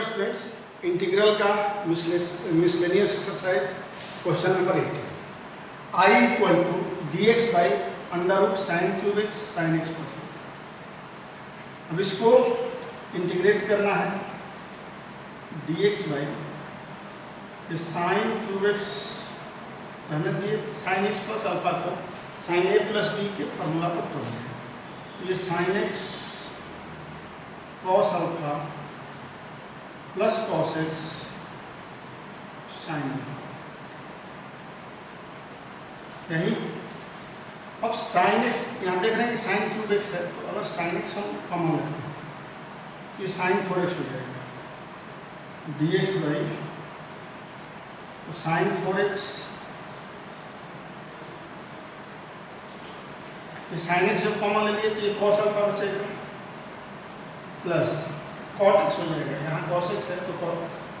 Students, integral का miscellaneous exercise question number 18 I equal to dx by under root sine cube x sine x plus. अब इसको integrate करना है dx by ये sine cube x रहने दिए, sine x plus alpha को sine A plus B के formula पर तोड़ दिया। ये sine x cos alpha plus cos x sine यही। अब साइन एक्स यहाँ देख रहे हैं कि साइन क्यूब एक्स है, तो अगर साइन एक्स हम कॉमन लेते हैं ये साइन 4x हो जाएगा dx बाई तो साइन 4x ये साइन एक्स जब कॉमन ले लिए तो ये कॉस अल्फा बचेगा प्लस कॉट एक्स हो जाएगा। यहाँ कॉस एक्स है तो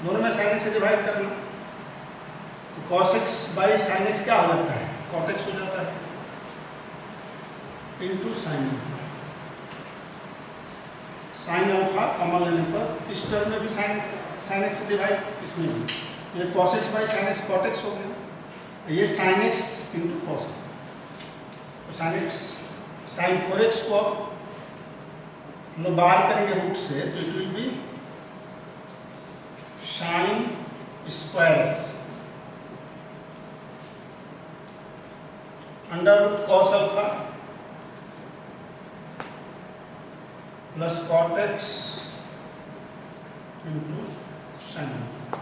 दोनों में साइन एक्स से डिवाइड करना, तो cos x by sine x क्या हो जाता है, कॉट एक्स हो जाता है into sine alpha. Sine alpha common लेने पर इस टर्म में भी साइन एक्स से डिवाइड, इसमें भी ये cos x by sine x cot x हो गया, ये साइन एक्स इंटू कॉस तो साइन एक्स साइन 4x को हम लोग बाहर करेंगे रूट से तो it will be sine square x under root cos alpha plus cot x into sine alpha.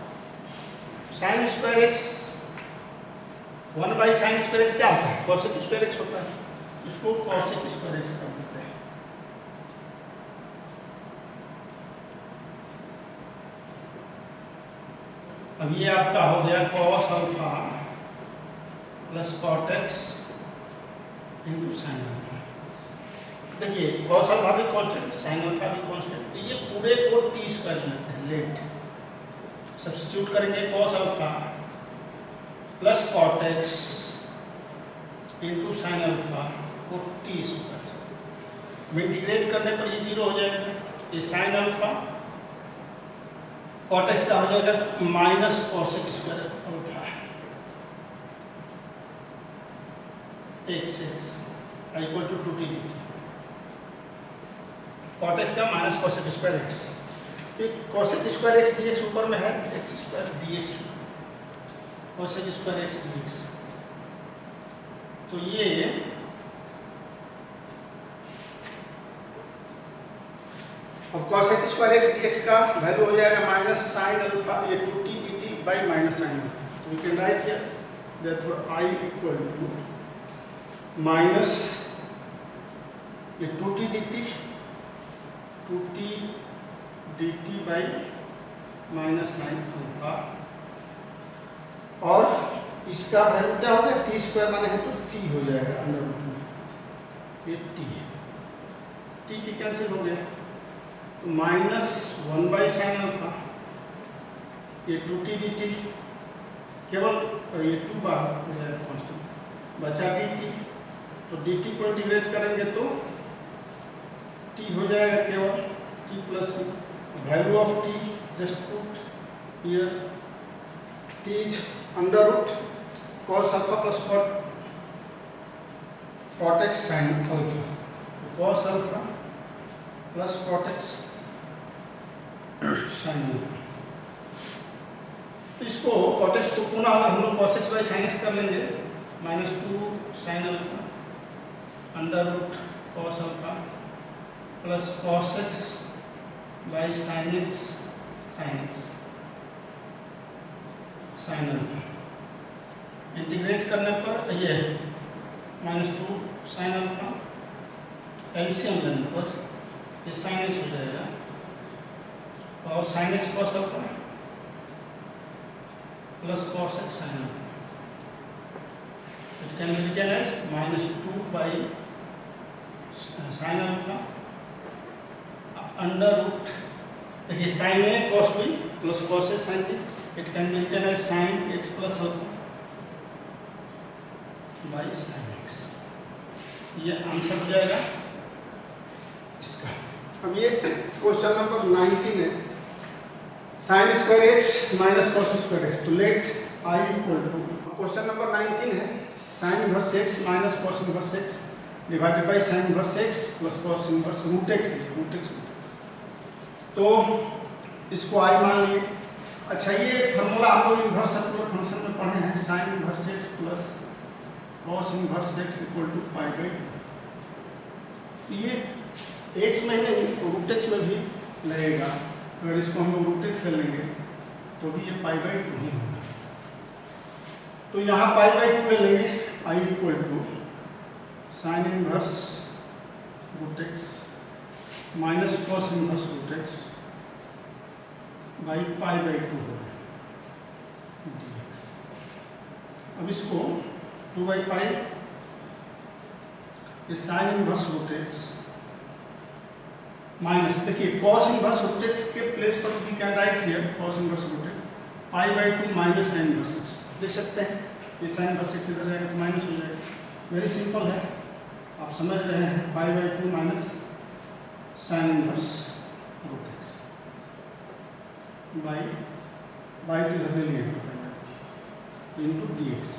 Sine square x 1 by sine square x क्या होता है, कॉसेक स्क्वायर एक्स होता है, इसको कॉसेक स्क्वायर एक्स कर देते हैं। अब ये आपका हो गया cos alpha plus cot x into sine alpha. देखिए कॉस अल्फा भी कांस्टेंट साइन अल्फा भी कांस्टेंट, ये पूरे को टी स्क्वायर लेते हैं, लेट सब्स्टिट्यूट करेंगे cos alpha plus cot x into sine alpha को टी स्क्वायर। इंटीग्रेट करने पर ये 0 हो जाएगा, ये साइन अल्फा कॉट एक्स का हो जाएगा minus cosec square alpha x equal to 2t dt। Cot x का minus cosec square x, cosec square x dx ऊपर में है, x square dx cosec square x dx। तो ये अब कॉसेक स्क्वायर एक्स dx का वैल्यू हो जाएगा माइनस साइन अल्फा ये 2t dt by minus sine. तो we can write here therefore I equal to minus ये 2t dt by minus sine alpha, और इसका वैल्यू क्या हो गया टी स्क्वायर माने है तो टी हो जाएगा अंडर रूट में, ये टी कैंसिल हो गया तो माइनस 1 बाई साइन अल्फा ये 2t dt केवल ये 2 बार हो जाएगा कांस्टेंट बचा dt, तो dt को इंटीग्रेट करेंगे तो t हो जाएगा केवल t plus value of t just put here t is under root cos alpha plus cot x sine alpha, cos alpha plus cot x sine alpha. तो इसको कॉट एक्स को पुनः अगर हम लोग cos x by sine x कर लेंगे minus 2 sine alpha under root cos alpha plus cos x by sine x sine alpha. Integrate करने पर ये माइनस 2 साइन अल्फा, एलसीएम लेने पर ये साइन एक्स हो जाएगा और sine x cos alpha plus cos x sine alpha. It can be written as minus 2 by sine alpha under root, देखिए sine A cos B plus cos A sine B, it can be written as sine x plus alpha by sine x. ये answer हो जाएगा इसका। अब ये question number 19 है, sine square x minus cos square x. तो let I equal to, question number 19 है, sine inverse x minus cos inverse x divided by sine inverse x plus cos inverse root x. तो इसको आई मान लिए। अच्छा, ये formula हम लोग इनवर्स सर्कुलर फंक्शन में पढ़े हैं, sine inverse x plus cos inverse x equal to pi by. तो ये एक्स में नहीं रूट एक्स में भी लगेगा। अगर इसको हम लोग रूट एक्स कर लेंगे तो भी ये पाई बाई 2 ही होगा। तो यहाँ पाई बाई 2 ले लेंगे, I equal to sine inverse root x minus cos inverse root x by pi by 2 होगा dx। अब इसको 2 बाई पाई, ये sine inverse root x minus, देखिए कॉस इनवर्स रूट एक्स के प्लेस पर we can write here cos inverse root x pi by 2 minus sine inverse x. देख सकते हैं ये साइन इनवर्स एक्स इधर जाएगा तो माइनस हो जाएगा। वेरी सिंपल है, आप समझ रहे हैं। Pi by 2 minus sine inverse root x by तो इधर ले लिया इंटू डी एक्स।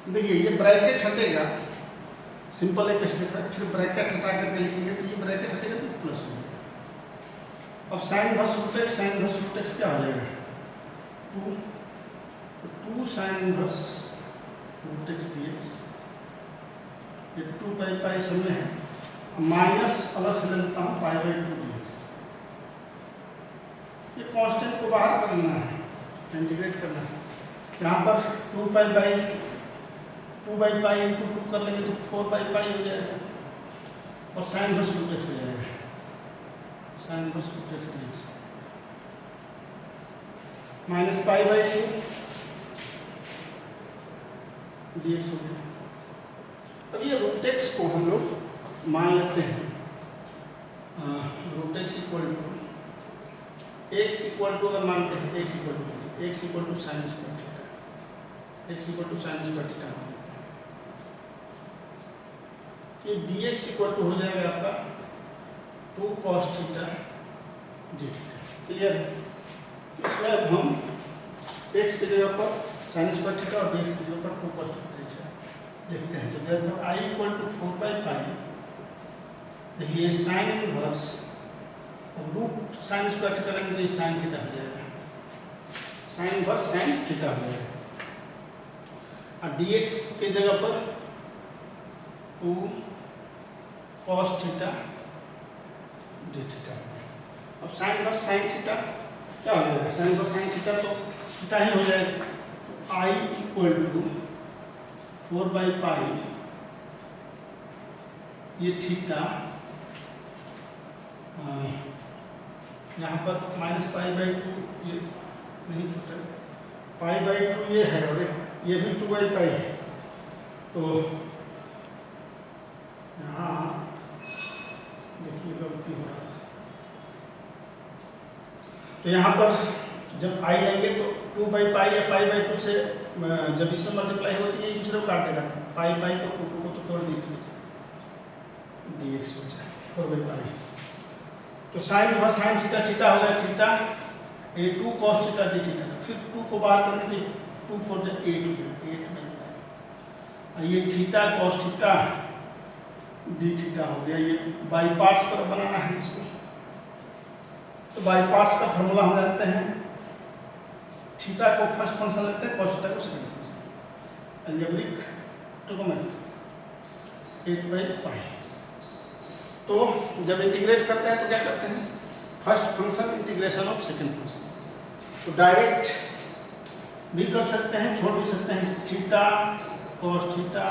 देखिए ये ब्रैकेट हटेगा, सिंपल एक स्टेप है, फिर ब्रैकेट हटा करके लिखेंगे तो ये ब्रैकेट हटेगा तो प्लस हो जाएगा। अब साइन इनवर्स रूट एक्स क्या हो जाएगा 2 sine inverse root x dx। ये 2 पाई पाई समय है, माइनस अलग से ले लेता हूँ पाई बाई 2 dx। ये कांस्टेंट को बाहर कर लेना है, इंटीग्रेट करना है। यहाँ पर 2 पाई पाई इंटू 2 कर लेंगे तो 4 पाई पाई हो जाएगा और साइन इनवर्स रूट एक्स हो जाएगा, sine inverse root x dx minus pi by 2 dx हो गया। अब ये रूट एक्स को हम लोग मान लेते हैं root x equal to x equal to, अगर मानते हैं x equal to sine square theta, x equal to sine square theta. ये dx इक्वल टू हो जाएगा आपका 2 cos theta d theta. Clear? इसमें अब हम x की जगह पर साइन स्क्वायर थीटा और dx की जगह पर 2 cos थीटा लिखते हैं। तो therefore i equal to 4 by pi, देखिए sine inverse root sine square theta लेंगे तो ये साइन थीटा हो जाएगा, साइन इनवर्स साइन थीटा हो जाएगा। और dx की जगह पर 2 cos थीटा डी थीटा। अब साइन इनवर्स साइन थीटा क्या हो जाएगा, साइन इनवर्स साइन थीटा तो थीटा ही हो जाएगा। तो आई इक्वल टू 4 बाई पाई, ये थीटा यहाँ पर माइनस पाई बाई 2, ये नहीं छूटा, पाई बाई 2 ये है और ये भी 2 बाई पाई है। तो यहाँ देखिए गलती हो रहा है, तो यहाँ पर जब आई लेंगे तो 2 बाई पाई या पाई बाई 2 से जब इसमें मल्टीप्लाई होती है एक दूसरे को काट देगा, पाई पाई को 2 को तो तोड़ दी इसमें से dx बचा 4 बाई पाई। तो sine inverse sine theta theta हो गया थीटा, ये 2 cos थीटा डी थीटा, फिर 2 को बाहर करने के 2 4 जा 8 हो गया, 8 बाई पाई। ये theta cos theta d theta हो गया। ये बाई पार्ट्स पर बनाना है इसको, तो बाई पार्ट्स का फॉर्मूला हम जानते हैं, थीटा को फर्स्ट फंक्शन लेते हैं, cos थीटा को second function, algebraic trigonometric 8 by pi. तो जब इंटीग्रेट करते हैं तो क्या करते हैं, first function integration of second function. तो डायरेक्ट भी कर सकते हैं, छोड़ भी सकते हैं, theta cos theta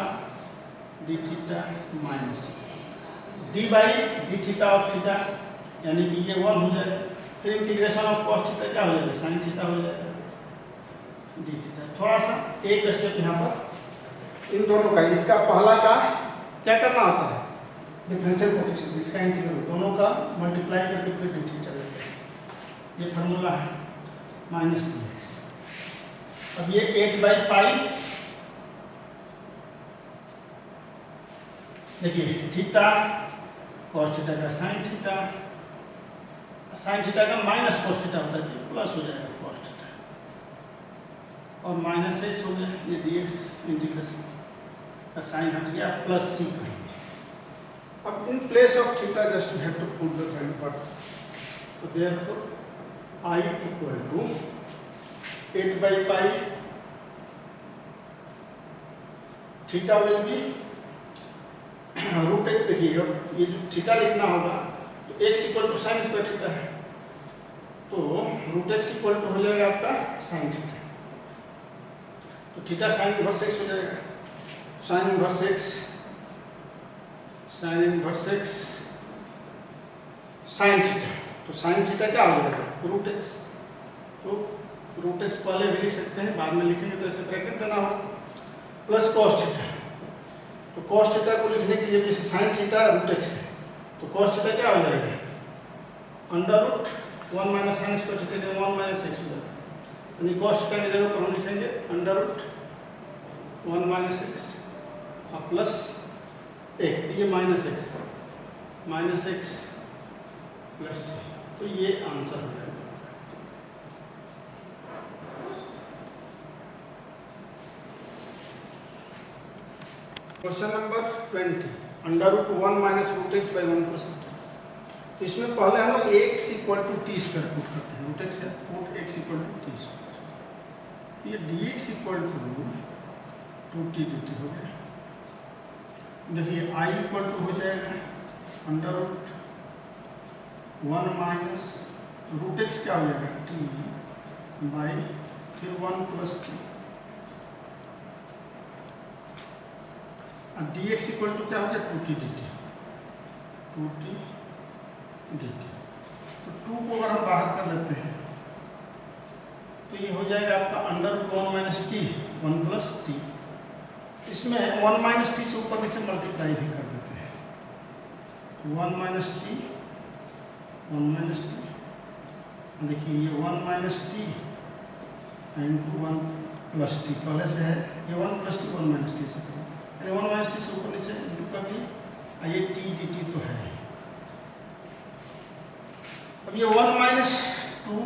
d theta minus d by D theta of theta, यानी कि ये 1 हो जाएगा। फिर इंटीग्रेशन ऑफ cos थीटा क्या हो जाएगा, साइन थीटा हो जाएगा डी थीटा। थोड़ा सा एक स्टेप यहाँ पर इन दोनों का, इसका पहला का क्या करना होता है, डिफरेंशियल कोएफिशिएंट, इसका इंटीग्रल दोनों का मल्टीप्लाई करके फिर डी थीटा लेते हैं। ये फार्मूला है माइनस dx। अब ये 8 बाई पाई, देखिए थीटा cos थीटा का साइन थीटा साइन थीटा का माइनस कॉस थीटा होता है, प्लस हो जाएगा कॉस थीटा, और माइनस एक्स हो गया, ये dx इंटीग्रेशन का साइन हट गया, प्लस c करेंगे। अब in place of theta just you have to put the value, but तो therefore I equal to 8 by pi, theta will be root x. देखिएगा ये जो थीटा लिखना होगा तो x equal to sine square theta है, तो रूट एक्स इक्वल टू हो जाएगा आपका साइन थीटा, तो थीटा साइन इनवर्स एक्स हो जाएगा, sine inverse x, sine inverse x sine theta, तो साइन थीटा क्या हो जाएगा रूट एक्स, तो रूट एक्स पहले भी लिख सकते हैं, बाद में लिखेंगे तो ऐसे ब्रैकेट देना होगा, प्लस कॉस थीटा, तो कॉस थीटा को लिखने के लिए जैसे साइन थीटा रूट एक्स है, तो कॉस थीटा क्या हो जाएगा under root 1 minus sine square theta, 1 minus x हो जाता है, यानी कॉस थीटा की जगह पर हम लिखेंगे अंडर रूट 1 माइनस एक्स और प्लस एक, ये माइनस एक्स है, माइनस एक्स प्लस सी, तो ये आंसर हो जाएगा। Question number 20, under root 1 minus root x by 1 plus root x. तो इसमें पहले हम लोग x equal to t square put करते हैं, रूट एक्स है, put x equal to t square, ये d x equal to t d t हो गया। देखिए आई इक्वल टू हो जाएगा under root 1 minus root x क्या हो जाएगा टी बाई फिर 1 plus t, d x equal to क्या हो गया 2t dt, 2t dt, तो 2 को अगर हम बाहर कर लेते हैं तो ये हो जाएगा आपका under root 1 minus t 1 plus t, इसमें 1 माइनस टी से ऊपर नीचे मल्टीप्लाई भी कर देते हैं, 1 माइनस टी 1 माइनस टी, देखिए ये 1 minus T into 1 plus T पहले से है, ये 1 प्लस टी 1 माइनस टी से करें, 1 माइनस टी से ऊपर नीचे इंटू कर दिए, ये टी डी टी तो है। अब ये 1 माइनस 2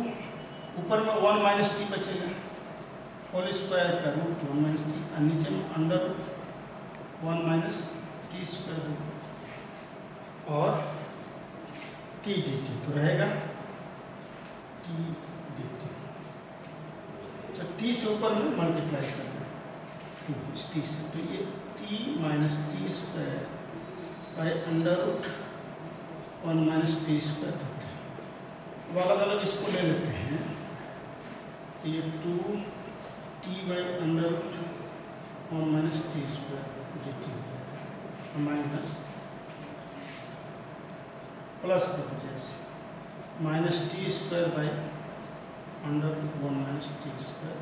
ऊपर में 1 माइनस टी बचेगा, होल स्क्वायर का रूट 1 माइनस टी, और नीचे में under root 1 minus t square होगा, और टी डी टी तो रहेगा टी डी टी, तो टी से ऊपर में मल्टीप्लाई करना इस टी से, तो ये t minus t square by under root 1 minus t square होता है। अब अलग अलग इसको ले लेते हैं, तो ये 2 t by under root 1 minus t square d t minus plus कर दीजिए minus t square by under root 1 minus t square.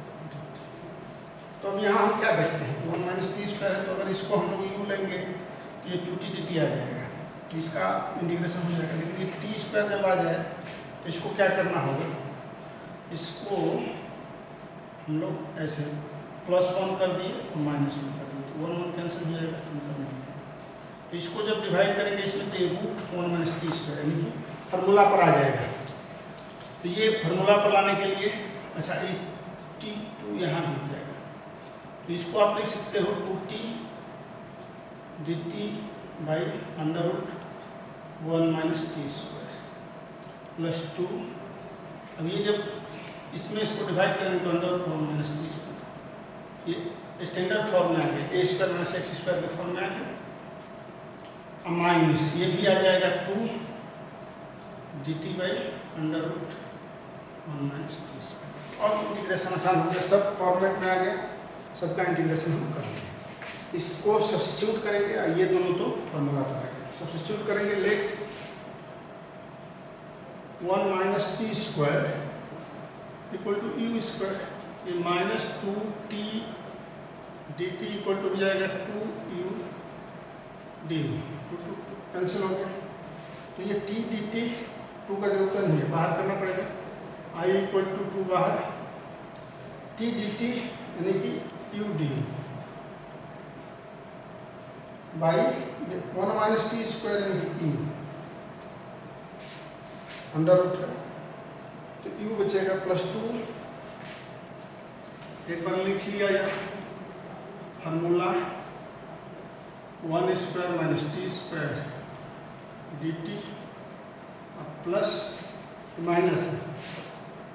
तो अब यहाँ हम क्या देखते हैं 1 माइनस टी स्क्वायर है, तो अगर इसको हम लोग यू लेंगे ये 2t dt आ जाएगा, इसका इंटीग्रेशन हो जाएगा, लेकिन ये टी स्क्वायर जब आ जाए तो इसको क्या करना होगा, इसको हम लोग ऐसे +1 कर दिए और -1 कर दिए, तो 1 1 कैंसिल हो जाएगा, तो इसको जब डिवाइड करेंगे इसमें तो ये रूट 1 माइनस टी स्क्वायर यानी कि फार्मूला पर आ जाएगा। तो ये फार्मूला पर लाने के लिए अच्छा ये t2 यहाँ भी हो जाएगा, तो इसको आप लिख सकते हो 2t dt by under root 1 minus t square plus 2। अब ये जब इसमें इसको डिवाइड करेंगे तो under root 1 minus t square, ये स्टैंडर्ड फॉर्म में आ गया, a square minus x square के फॉर्म में आ गया, माइनस ये भी आ जाएगा 2 dt by under root 1 minus t square, और इंटीग्रेशन आसान हो गया, सब फॉर्मेट में आ गया, सबका इंटीग्रेशन हम कर लेंगे। इसको सब्स्टिट्यूट करेंगे, ये दोनों तो फॉर्मूला था, सब्स्टिट्यूट करेंगे, let 1 minus t square equal to u square, ये minus 2t dt equal to हो जाएगा 2u डी, कैंसिल हो गया, तो ये t dt 2 का जरूरत नहीं है, बाहर करना पड़ेगा, i इक्वल टू 2 बाहर, t dt यानी कि u D by 1 minus t square यानी कि u, अंडर रूट है तो u बचेगा +2। एक बार लिख लिया यह formula 1² - t² dt plus minus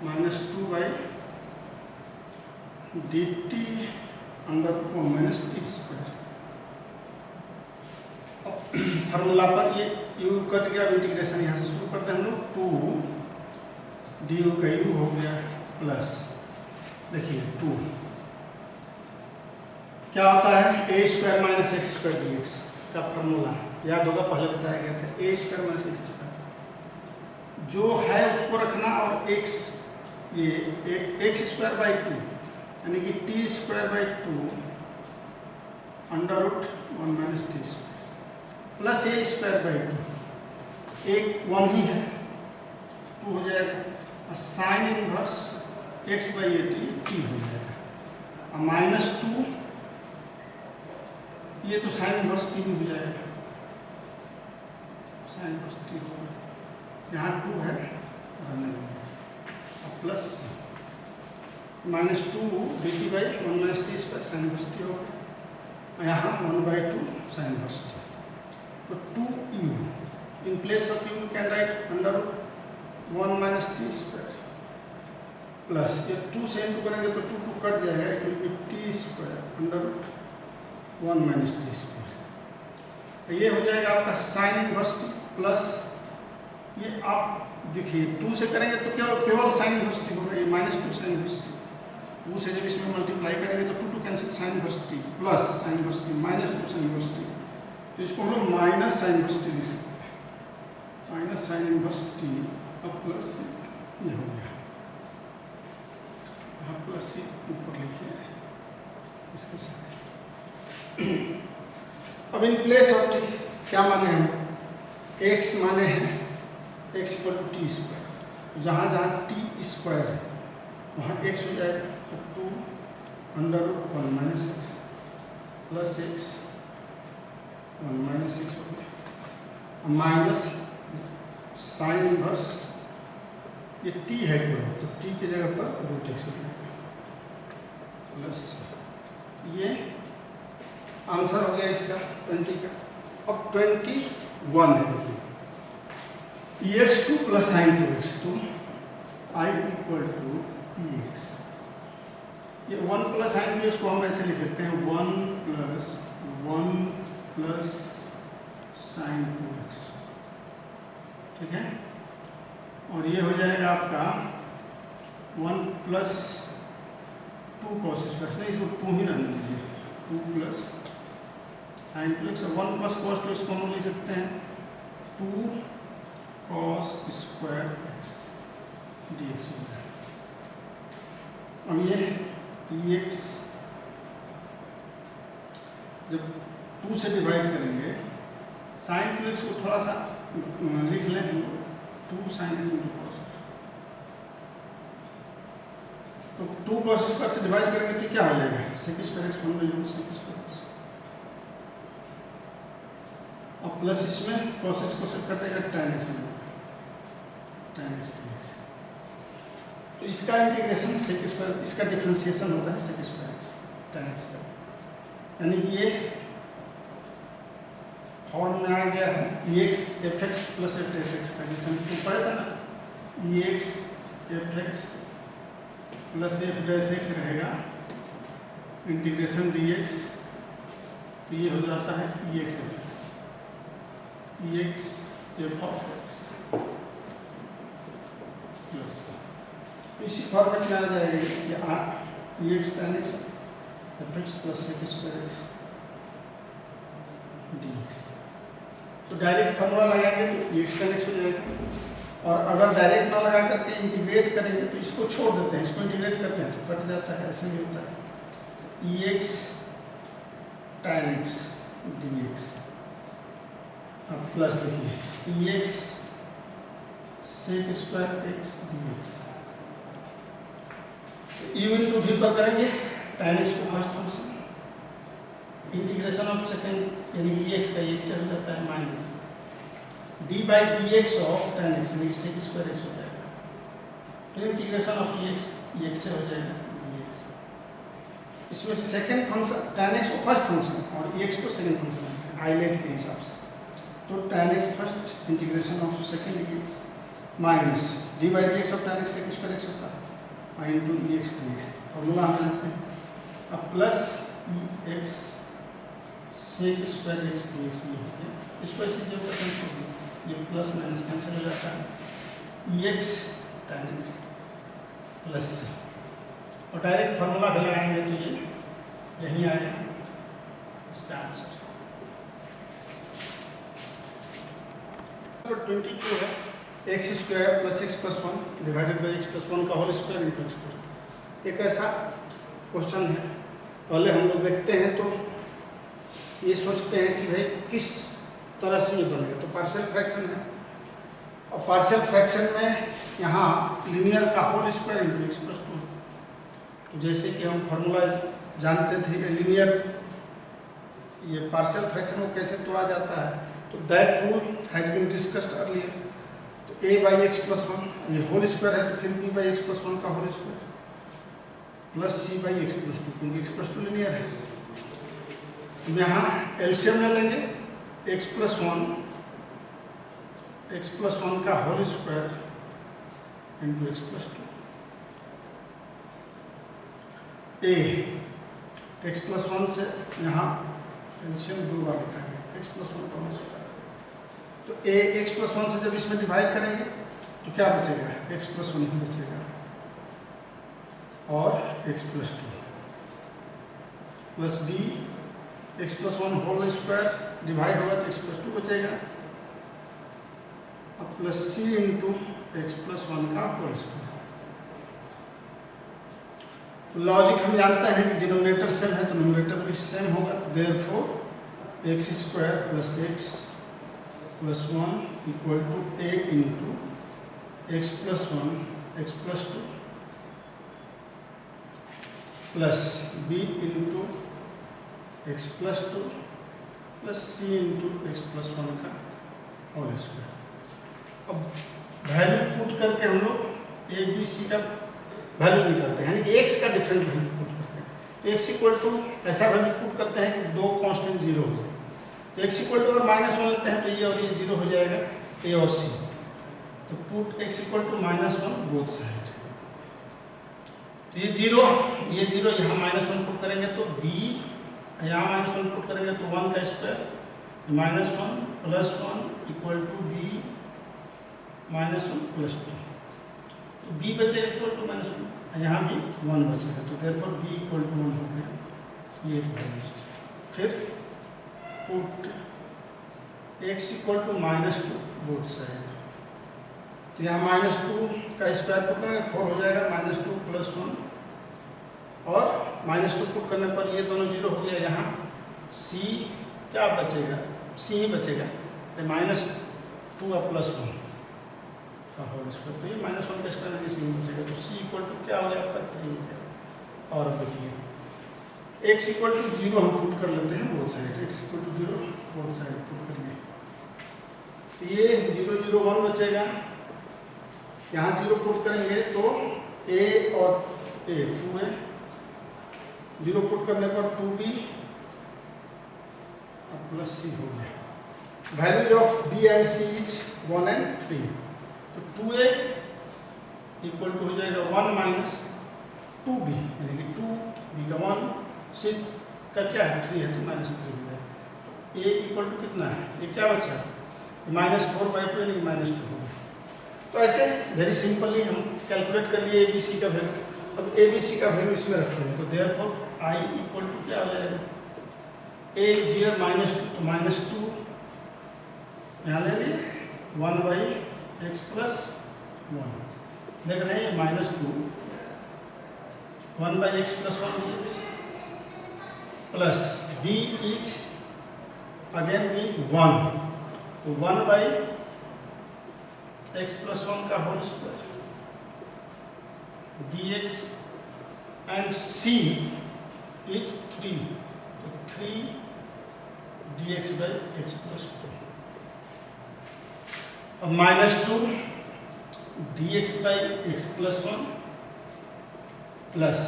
-2 dt under -t²। Formula पर ये u कट गया, इंटीग्रेशन यहाँ से शुरू करते हैं हम लोग। 2 du का u हो गया प्लस, देखिए 2 क्या होता है a² - x² dx का फार्मूला याद होगा, पहले बताया गया था। a² - x² जो है उसको रखना और x ये x²/2 यानी कि t²/2 under root 1 - t² plus a²/2 एक 1 ही है 2 हो जाएगा। साइन इनवर्स x/at t हो जाएगा और -2 ये तो साइन इनवर्स t हो जाएगा, साइन इनवर्स t होगा, यहाँ 2 है रहने देंगे और plus -2 dt/1 - t² sine inverse t होगा, यहाँ 1/2 साइन इनवर्स t। तो 2u in place of u you can write under root 1 - t² plus ये 2 से इंटू करेंगे तो 2 कट जाएगा, it will be t² under root 1 - t²। ये हो जाएगा आपका साइन इनवर्स t प्लस ये आप देखिए 2 से करेंगे तो केवल साइन इनवर्स t होगा, ये -2 साइन इनवर्स t। 2 से जब इसमें मल्टीप्लाई करेंगे तो 2 cancel sine inverse t plus sine inverse t -2 sine inverse t, तो इसको हम लोग माइनस साइन इनवर्स t लिख सकते हैं, माइनस साइन इनवर्स t अब प्लस ये हो गया, यहाँ प्लस से ऊपर लिखिए इसके साथ। अब इन प्लेस ऑफ t क्या माने हम, x माने हैं x = t², जहाँ जहाँ t² है वहाँ x हो जाएगा, तो 2 under root 1 - x plus x 1 - x हो गया माइनस साइन इनवर्स ये t है केवल, तो t की जगह पर √x हो जाएगा प्लस ये आंसर हो गया इसका 20 का। अब 21 है, देखिए ex2 + sin 2x2 I = ex। ये 1 + sin 2x को हम ऐसे लिख सकते हैं 1 + 1 + sin 2x, ठीक है। और ये हो जाएगा आपका 1 + 2 cos², नहीं इसको 2 ही रहने दीजिए, 2 + sin 2x, 1 + cos 2x को हम लिख सकते हैं 2 cos² dx हो जाएगा। अब ये ex जब 2 से डिवाइड करेंगे, sin 2x को थोड़ा सा लिख लें 2 sin x × cos, तो 2 cos² से डिवाइड करेंगे तो क्या हो जाएगा sec² x 1/2 sec²x और प्लस इसमें cos x को से कटेगा tan x में, tan x dx। तो इसका इंटीग्रेशन sec², इसका डिफरेंशिएशन होता है sec²x tan x का, यानी कि ये फॉर्म में आ गया है ex fx + f'(x) का, जैसे हम पढ़े थे ना ex fx + f'(x) रहेगा इंटीग्रेशन dx, तो ये हो जाता है ex f(x) प्लस इसी फॉर्मेट में आ जाएगा ये ex tan x fx + sec²x dx। तो डायरेक्ट फार्मूला लगाएंगे तो ex tan x हो जाएगा, और अगर डायरेक्ट ना लगा करके इंटीग्रेट करेंगे तो इसको छोड़ देते हैं, इसको इंटीग्रेट करते हैं तो कट जाता है, ऐसे नहीं होता है। ex tan x dx अब प्लस देखिए ex sec²x dx, u × v पर करेंगे tan x को first function, integration of second यानी कि ex का ex से हो जाता है minus d by d x of tan x यानी सेक स्क्वायर एक्स हो जाएगा। तो इंटीग्रेशन ऑफ ई एक्स से हो जाएगा डी एक्स। इसमें सेकेंड फंक्शन टेन एक्स को फर्स्ट फंक्शन और ई एक्स को सेकेंड फंक्शन आइलेट के हिसाब से। तो tan x first integration of second e x minus d by d x of tan x sec square x होता है और into e x d x formula हम जानते हैं। अब plus e x sec square x d x ये हो गया। इसको ऐसे जो कैंसिल हो गया, ये प्लस माइनस कैंसिल हो जाता है। ई एक्स टेन एक्स प्लस और डायरेक्ट फार्मूला भी लगाएंगे तो ये यही आएगा इसका आंसर। 22 है x square plus x plus one divided by x plus one का whole square into x plus one. एक ऐसा क्वेश्चन है, पहले हम लोग देखते हैं तो ये सोचते हैं कि भाई किस तरह से ये बनेगा। तो पार्शियल फ्रैक्शन है और पार्शियल फ्रैक्शन में यहाँ लीनियर का whole square into x plus two. तो जैसे कि हम फार्मूला जानते थे कि लीनियर ये पार्शियल फ्रैक्शन को कैसे तोड़ा जाता है, तो that rule has been discussed earlier. तो a by x plus one ये होल स्क्वायर है तो फिर b by x plus one का whole square plus c by x plus two, क्योंकि एक्स प्लस टू लीनियर है। तो यहाँ एलसीएम ले लेंगे एक्स प्लस वन का whole square into x plus two. a x plus one से यहाँ एलसीएम दो बार लिखाएंगे एक्स प्लस वन का होल स्क्वायर। तो a एक्स प्लस वन से जब इसमें डिवाइड करेंगे तो क्या बचेगा, एक्स प्लस वन ही बचेगा और x plus two plus b x plus one whole square divide होगा तो एक्स प्लस टू बचेगा अब plus c into x plus one का होल स्क्वायर। लॉजिक हम जानते हैं कि डिनोमिनेटर सेम है तो न्यूमरेटर भी सेम होगा। Therefore x square plus x plus one equal to a into x plus one x plus two plus b into x plus two plus c into x plus one का whole square. अब value put करके हम लोग a b c का value निकालते हैं, यानी कि x का डिफरेंट वैल्यू पुट करते हैं। x इक्वल टू ऐसा वैल्यू पुट करते हैं कि दो कांस्टेंट जीरो हो जाए। तो x इक्वल टू अगर माइनस वन लेते हैं तो ये और ये जीरो हो जाएगा a और c। तो put x equal to minus one both side. तो ये जीरो यहाँ माइनस वन पुट करेंगे तो b यहाँ माइनस वन पुट करेंगे तो वन का square minus one plus one equal to b minus one plus two. तो b बचेगा इक्वल टू माइनस वन, यहाँ भी वन बचेगा तो therefore b equal to one हो गया ये वैल्यू। फिर put x equal to minus two both side. तो यहाँ माइनस टू का स्क्वायर पुट करेंगे 4 हो जाएगा माइनस टू प्लस वन और माइनस टू पुट करने पर ये दोनों जीरो हो गया। यहाँ c क्या बचेगा, c ही बचेगा तो माइनस टू और प्लस वन का होल स्क्वायर। तो ये माइनस वन का स्क्वायर में सी बचेगा तो c इक्वल टू क्या हो गया आपका 3 हो गया। और अब देखिए x इक्वल टू जीरो हम पुट कर लेते हैं both side, x equal to zero both side put करिए तो ये 0 0 1 बचेगा। यहाँ जीरो पुट करेंगे तो a और a 2 है, जीरो पुट करने पर 2b और प्लस c हो गया। Values of b and c is 1 and 3। तो 2a इक्वल टू हो जाएगा 1 माइनस 2b यानी कि 2b का 1 c का क्या है 3 है तो माइनस 3 हो जाएगा। a इक्वल टू कितना है, ये क्या बचा माइनस 4/2 यानी माइनस 2 हो गया। तो ऐसे वेरी सिंपली हम कैलकुलेट कर लिए abc का वैल्यू। अब abc का वैल्यू इसमें रखते हैं तो देयरफॉर i इक्वल टू क्या हो जाएगा a इज हियर माइनस 2 तो माइनस 2 यहाँ ले लिए 1 बाई एक्स प्लस 1 देख रहे हैं minus 2 1 by x plus 1 x plus b is again b 1 तो 1 बाई एक्स प्लस 1 का whole square dx and c is 3 तो 3 dx बाई एक्स प्लस 2। अब -2 dx by x plus 1 plus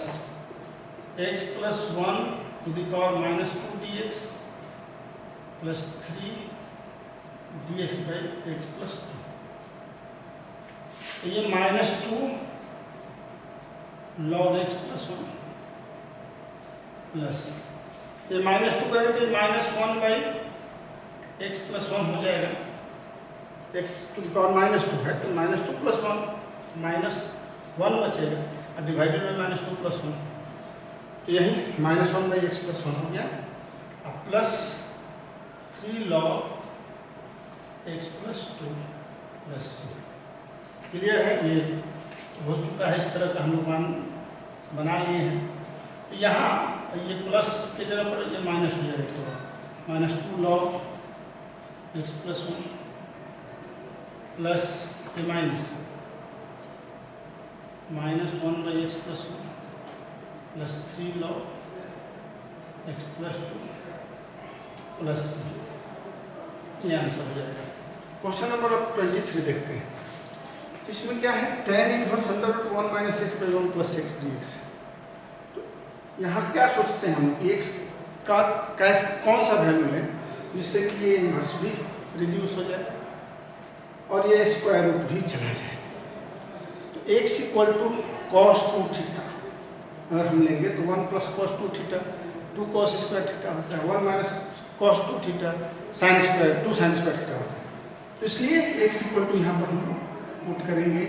x plus 1 to the power -2 dx plus 3 dx by x plus 2। तो ये -2 log x plus 1 plus ये -2 करेंगे तो -1 by x plus 1 हो जाएगा। x to the power -2 है तो -2 plus 1 -1 बचेगा और डिवाइडेड बाई -2 plus 1, तो यही -1 by x plus 1 हो गया। अब plus 3 log x plus 2 plus c। Clear है, ये हो चुका है, इस तरह का हम लोग बना लिए हैं। यहाँ ये प्लस के जगह पर ये माइनस हो जाएगा, तो -2 log x plus 1 प्लस ये -1 by x plus 1 plus 3 log x plus 2 plus ये आंसर हो जाएगा। क्वेश्चन नंबर 23 देखते हैं। इसमें क्या है, tan inverse √1 - x by 1 plus x dx। तो यहाँ क्या सोचते हैं हम, x का कौन सा वैल्यू है जिससे कि ये इनवर्स भी रिड्यूस हो जाए और ये स्क्वायर रूट भी चला जाए। तो x = cos 2 थीटा अगर हम लेंगे तो 1 + cos 2 theta 2 cos square theta होता है, 1 - cos 2 theta sin square 2 sin square theta होता है। तो इसलिए x = यहाँ पर हम पुट करेंगे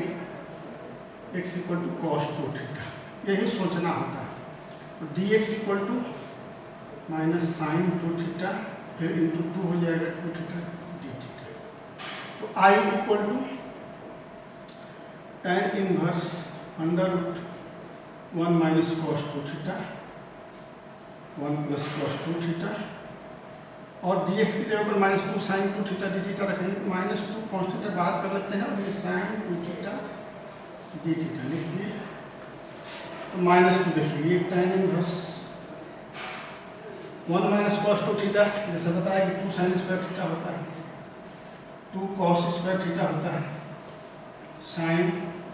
x = cos 2 थीटा, यही सोचना होता है। तो dx = -sin 2 थीटा फिर इंटू 2 हो जाएगा 2 थीटा d थीटा। तो I = tan inverse √1 - cos 2 theta 1 + cos 2 theta और dx की जगह पर -2 sin 2 थीटा d थीटा रखेंगे। -2 कांस्टेंट है, बाहर कर लेते हैं और ये sin 2 थीटा d थीटा लिख दिए। तो -2 देखिए, ये tan इनवर्स 1 - cos 2 थीटा जैसे बताया कि 2 sin स्क्वायर थीटा होता है, 2 cos स्क्वायर थीटा होता है, sin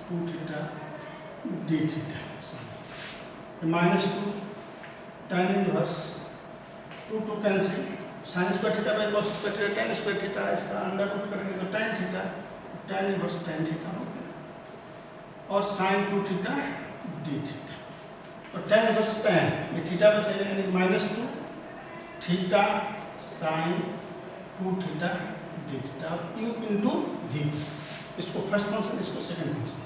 2 theta d theta. -2 tan inverse 2 cancel, sin square theta by cos square theta tan square theta, इसका अंडर रूट करेंगे तो tan theta, tan inverse tan theta हो गया और sin 2 थीटा d थीटा और tan inverse tan ये theta बचेगा, यानी -2 theta sin 2 theta d theta u into v। इसको फर्स्ट फंक्शन, इसको सेकंड फंक्शन।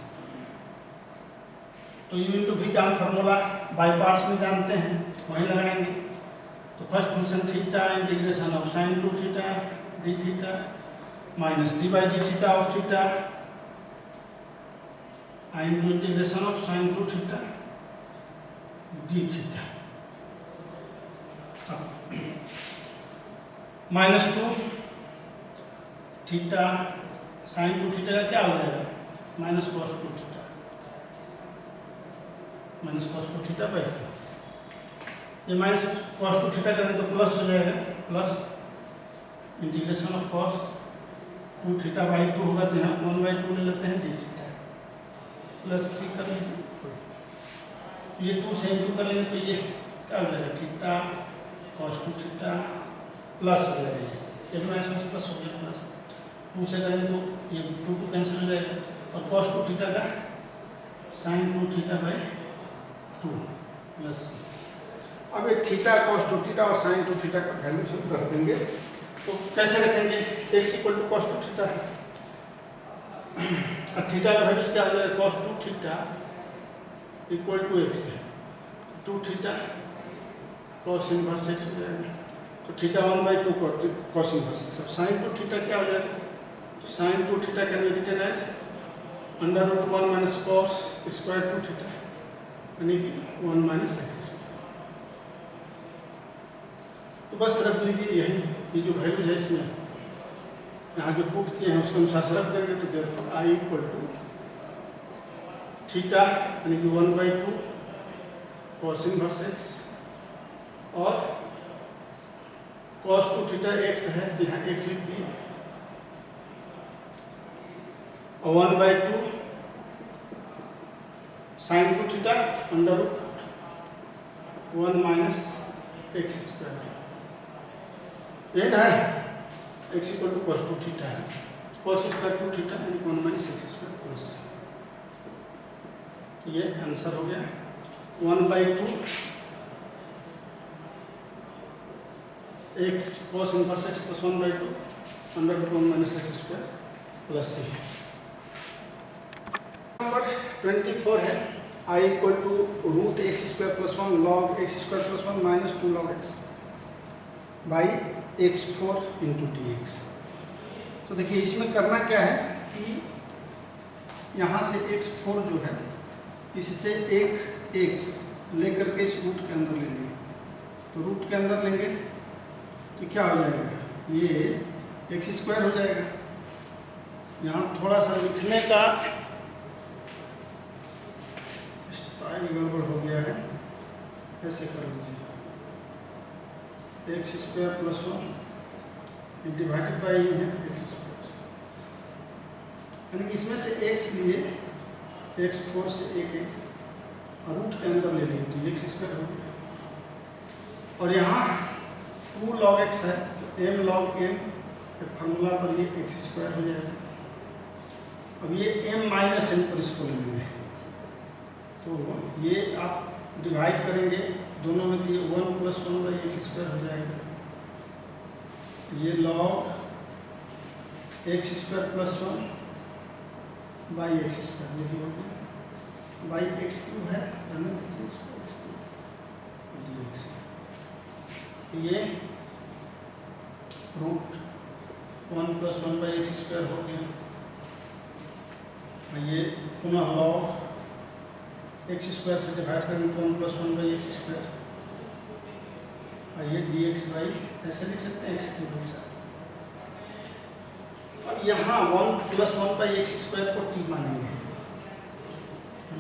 तो u इंटू v का हम फार्मूला बाई पार्ट्स में जानते हैं, वहीं लगाएंगे। तो first function theta integration of sin 2 theta d theta minus d by d theta of theta i into integration of sin 2 theta d theta. -2 theta sin 2 theta का क्या हो जाएगा, -cos 2 theta -cos 2 theta by 2। ये -cos 2 theta करें तो plus हो जाएगा, plus integration of cos 2 theta by 2 होगा तो यहाँ 1/2 ले लेते हैं d थीटा प्लस c कर लीजिए। ये 2 से इंटू कर लेंगे तो ये क्या हो जाएगा, थीटा cos 2 थीटा प्लस हो जाएगा, ये प्लस हो गया, प्लस 2 से करेंगे तो ये 2 कैंसिल हो जाएगा और cos 2 थीटा का sin 2 theta by 2 plus c। अब ये थीटा cos 2 थीटा और sin 2 थीटा का वैल्यू सब रख देंगे। तो कैसे रखेंगे, x = cos 2 थीटा और थीटा का वैल्यू क्या हो जाएगा, cos 2 थीटा = x है, 2 थीटा cos इनवर्स x हो जाएगा। तो थीटा 1/2 cos इनवर्स x और sin 2 थीटा क्या हो जाएगा, तो sin 2 theta can be written as √1 - cos square 2 theta यानी कि 1 - x। तो बस रख लीजिए, यही ये जो वैल्यूज है इसमें यहाँ जो पुट किए हैं उसके अनुसार से रख देंगे। तो देखो I = थीटा यानी कि 1/2 cos इनवर्स x और cos 2 थीटा x है तो यहाँ x लिख दिए और 1/2 sine 2 theta under root 1 minus x square, ये ना है x equal to cos 2 theta है, cos स्क्वायर 2 थीटा यानी 1 माइनस एक्स स्क्वायर प्लस, ये आंसर हो गया 1/2 x cos inverse x plus 1/2 under root 1 minus x square plus c। Number 24 है I equal to root x square plus 1 log x square plus 1 minus 2 log x by x4 into d x. तो देखिए इसमें करना क्या है कि यहाँ से x4 जो है इससे एक x लेकर के इस रूट के अंदर लेंगे, तो रूट के अंदर लेंगे तो क्या हो जाएगा, ये एक्स स्क्वायर हो जाएगा। यहाँ थोड़ा सा लिखने का स्टाइल गड़बड़ हो गया है, ऐसे कर लीजिए x square plus 1 divided by है एक्स स्क्वायर, यानी कि इसमें से x लिए x4 से एक x और रूट के अंदर ले लिए तो एक्स स्क्वायर हो गया। और यहाँ 2 log x है तो m log m फार्मूला पर ये एक्स स्क्वायर हो जाएगा। अब ये m माइनस m पर इसको ले लेंगे, तो ये आप डिवाइड करेंगे दोनों में, तो ये 1 प्लस 1 बाई एक्स स्क्वायर हो जाएगा। ये log x square plus 1 by x square, ये भी हो गया बाई एक्स क्यूब है dx, ये root 1 plus 1 by x square हो गया। ये पुनः log एक्स स्क्वायर से डिवाइड करेंगे तो 1 प्लस 1 बाई एक्स स्क्वायर, और ये dx बाई ऐसे लिख सकते हैं एक्स क्यूब के साथ। अब यहाँ 1 प्लस 1 बाई एक्स स्क्वायर को t मानेंगे,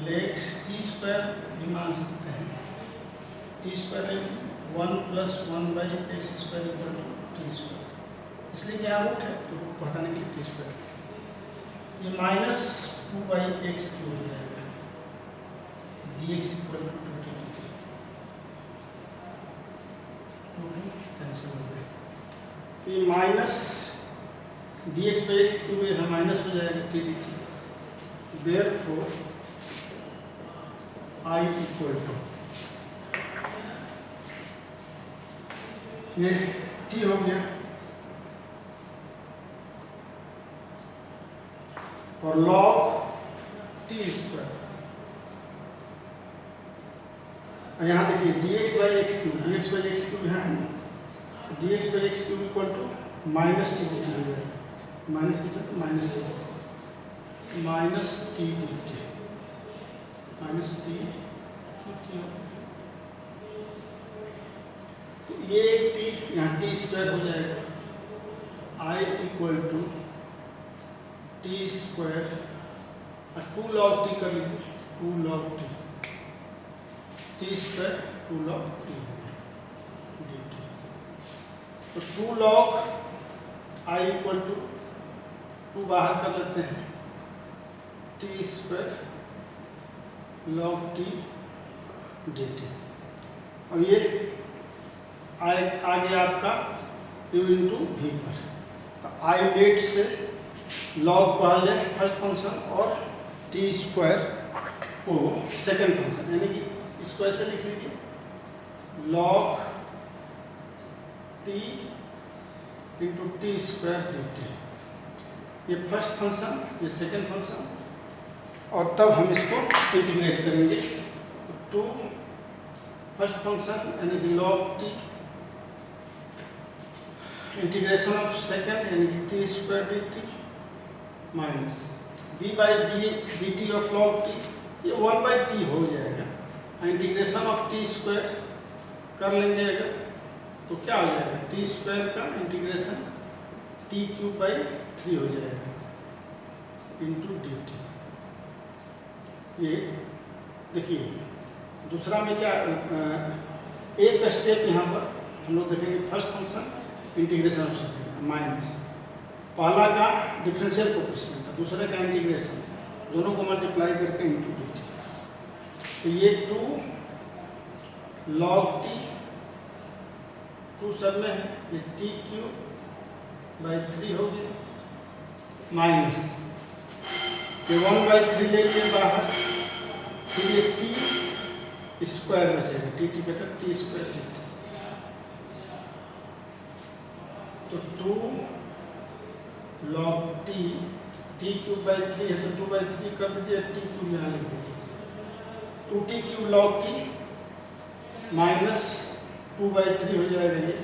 लेट टी स्क्वायर भी मान सकते हैं, t square 1 plus 1 by x square equal to t square, इसलिए कि यहाँ रूट है तो रूट को हटाने के लिए टी स्क्वायर, ये माइनस 2 बाई एक्स क्यूब हो जाएगा dx equal to 2t dt, cancel हो गया। ये minus dx by x cube यहाँ माइनस हो जाएगा t dt, therefore I equal to ये t हो गया और log t स्क्वायर, यहाँ देखिए dx बाई एक्स क्यूब यहाँ है, dx by x cube equal to minus t d t हो जाएगा, माइनस की जगह minus t d t minus t तो ये t यहाँ टी स्क्वायर हो जाएगा, I equal to t square 2 log t कर लीजिए, 2 log t t square 2 log t dt, तो 2 log I इक्वल टू 2 बाहर कर लेते हैं t square log t dt, और ये आ गया आपका u इंटू वी पर। तो आई लेट से log पहले फर्स्ट फंक्शन और टी स्क्वायर को सेकंड फंक्शन, यानी कि इसको ऐसे लिख लीजिए log t into T square dt, ये फर्स्ट फंक्शन ये सेकंड फंक्शन, और तब हम इसको इंटीग्रेट करेंगे टू फर्स्ट फंक्शन यानी कि log t integration of second यानी कि T square dt minus d by D T of log t, ये 1 बाई टी हो जाएगा, इंटीग्रेशन ऑफ टी स्क्वायर कर लेंगे अगर तो क्या हो जाएगा, टी स्क्वायर का इंटीग्रेशन टी क्यूब बाई 3 हो जाएगा इंटू डी टी। ये देखिए दूसरा में क्या एक स्टेप यहाँ पर हम लोग देखेंगे, first function integration of second minus पहला का डिफरेंशियल कोएफिशिएंट है, दूसरे का इंटीग्रेशन, दोनों को मल्टीप्लाई करके इंटू dt। तो ये 2 log t, 2 सब में है, ये t³/3 हो गया, माइनस ये 1/3 लेके बाहर, फिर ये t² बचेगा, t बेटा t² लेते, तो 2 log t, t³/3 है तो 2/3 कर दीजिए, t³ यहाँ लिख दीजिए, 2t³ log t माइनस 2/3 हो जाएगा ये,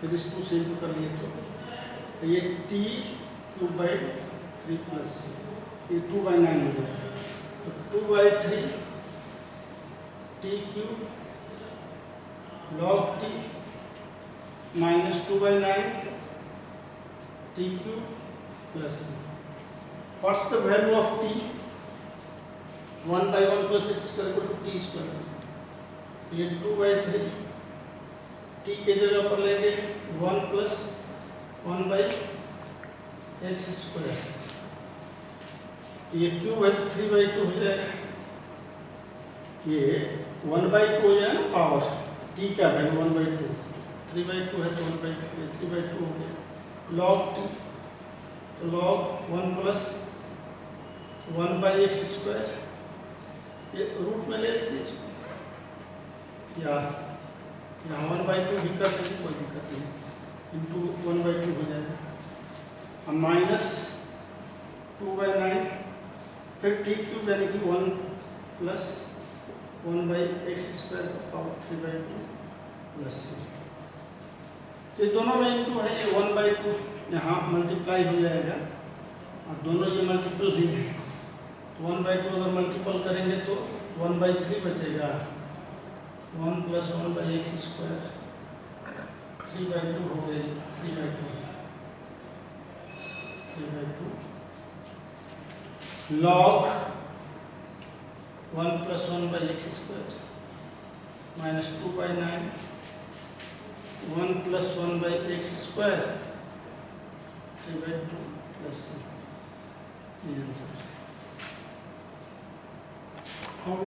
फिर इस 2 से इंटू कर लिए तो ये t³/3 प्लस ये 2/9 हो जाएगा, तो 2/3 t³ log t minus 2/9 t³ plus. What's the value of t? 1/1 plus x square equal to t²। ये 2/3 t के जगह पर लेंगे 1 plus 1/x²। ये क्यूब है तो 3/2 हो जाएगा, ये 1/2 हो जाएगा ना पावर, t का वैल्यू 1/2, 3/2 है तो 1/2, 3/2 हो गया, log t, तो log 1 plus 1/x², ये रूट में ले लीजिए इसको, या यहाँ 1/2 भी कर लीजिए, कोई दिक्कत नहीं, इंटू 1/2 हो जाएगा, अब माइनस 2/9, फिर t³ यानी कि 1 प्लस 1/x² पावर 3/2 प्लस, ये दोनों में इंटू है, ये 1/2 यहाँ मल्टीप्लाई हो जाएगा, और दोनों ये मल्टीपल ही है, तो 1/2 अगर मल्टीपल करेंगे तो 1/3 बचेगा, 1 प्लस 1/x², 3/2 हो गई, 3/2 log 1 plus 1/x² minus 2/9, 1 plus 1/x², 3/2 plus, ये आंसर।